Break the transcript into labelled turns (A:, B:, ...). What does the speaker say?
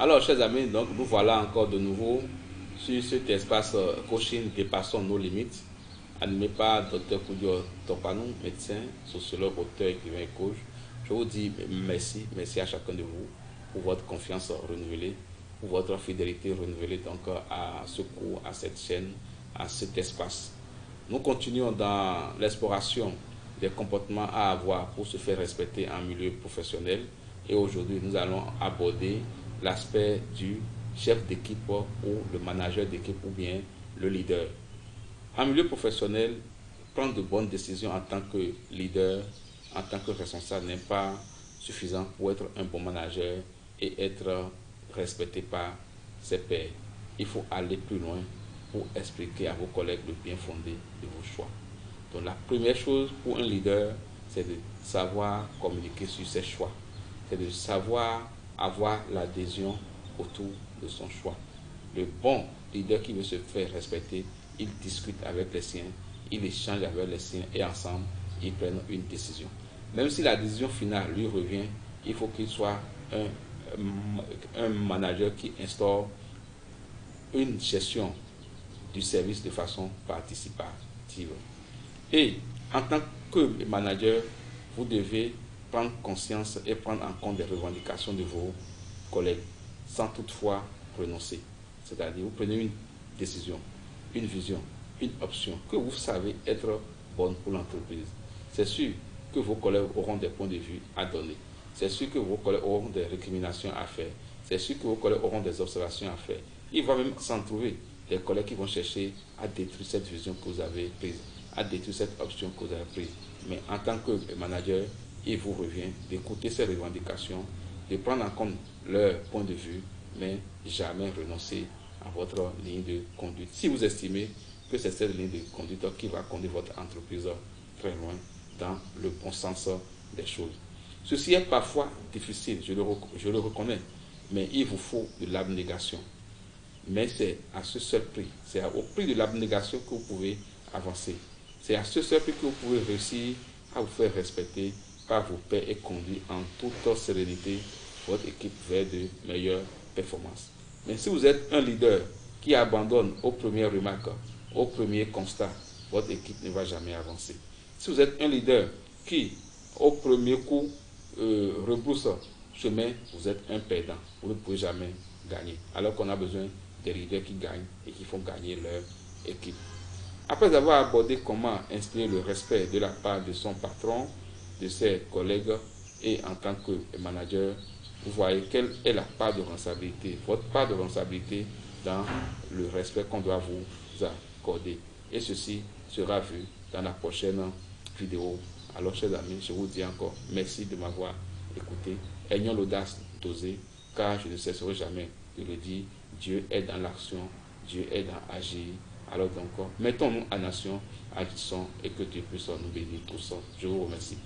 A: Alors, chers amis, donc nous voilà encore de nouveau sur cet espace coaching Dépassons nos limites, animé par Dr Koudio Topanou, médecin, sociologue, auteur, écrivain et coach. Je vous dis merci à chacun de vous pour votre confiance renouvelée, pour votre fidélité renouvelée donc à ce cours, à cette chaîne, à cet espace. Nous continuons dans l'exploration des comportements à avoir pour se faire respecter en milieu professionnel. Et aujourd'hui, nous allons aborder l'aspect du chef d'équipe ou le manager d'équipe ou bien le leader. En milieu professionnel, prendre de bonnes décisions en tant que leader, en tant que responsable n'est pas suffisant pour être un bon manager et être respecté par ses pairs. Il faut aller plus loin pour expliquer à vos collègues le bien fondé de vos choix. Donc la première chose pour un leader, c'est de savoir communiquer sur ses choix. C'est de savoir avoir l'adhésion autour de son choix. Le bon leader qui veut se faire respecter, il discute avec les siens, il échange avec les siens et ensemble, ils prennent une décision. Même si la décision finale lui revient, il faut qu'il soit un manager qui instaure une gestion du service de façon participative. Et en tant que manager, vous devez prendre conscience et prendre en compte les revendications de vos collègues, sans toutefois renoncer. C'est-à-dire, vous prenez une décision, une vision, une option que vous savez être bonne pour l'entreprise. C'est sûr que vos collègues auront des points de vue à donner. C'est sûr que vos collègues auront des récriminations à faire. C'est sûr que vos collègues auront des observations à faire. Il va même s'en trouver des collègues qui vont chercher à détruire cette vision que vous avez prise, à détruire cette option que vous avez prise. Mais en tant que manager, il vous revient d'écouter ces revendications, de prendre en compte leur point de vue, mais jamais renoncer à votre ligne de conduite. Si vous estimez que c'est cette ligne de conduite qui va conduire votre entreprise très loin dans le bon sens des choses. Ceci est parfois difficile, je le reconnais, mais il vous faut de l'abnégation. Mais c'est à ce seul prix, c'est au prix de l'abnégation que vous pouvez avancer. C'est à ce seul prix que vous pouvez réussir à vous faire respecter par vos pairs et conduire en toute sérénité votre équipe vers de meilleures performances. Mais si vous êtes un leader qui abandonne aux premières remarques, aux premiers constats, votre équipe ne va jamais avancer. Si vous êtes un leader qui, au premier coup, rebrousse chemin, vous êtes un perdant. Vous ne pouvez jamais gagner. Alors qu'on a besoin des leaders qui gagnent et qui font gagner leur équipe. Après avoir abordé comment inspirer le respect de la part de son patron, de ses collègues et en tant que manager, vous voyez quelle est la part de responsabilité, votre part de responsabilité dans le respect qu'on doit vous accorder. Et ceci sera vu dans la prochaine vidéo. Alors, chers amis, je vous dis encore merci de m'avoir écouté. Ayons l'audace d'oser, car je ne cesserai jamais de le dire. Dieu est dans l'action, Dieu est dans agir. Alors donc, mettons-nous en action, agissons et que Dieu puisse nous bénir tous. Je vous remercie.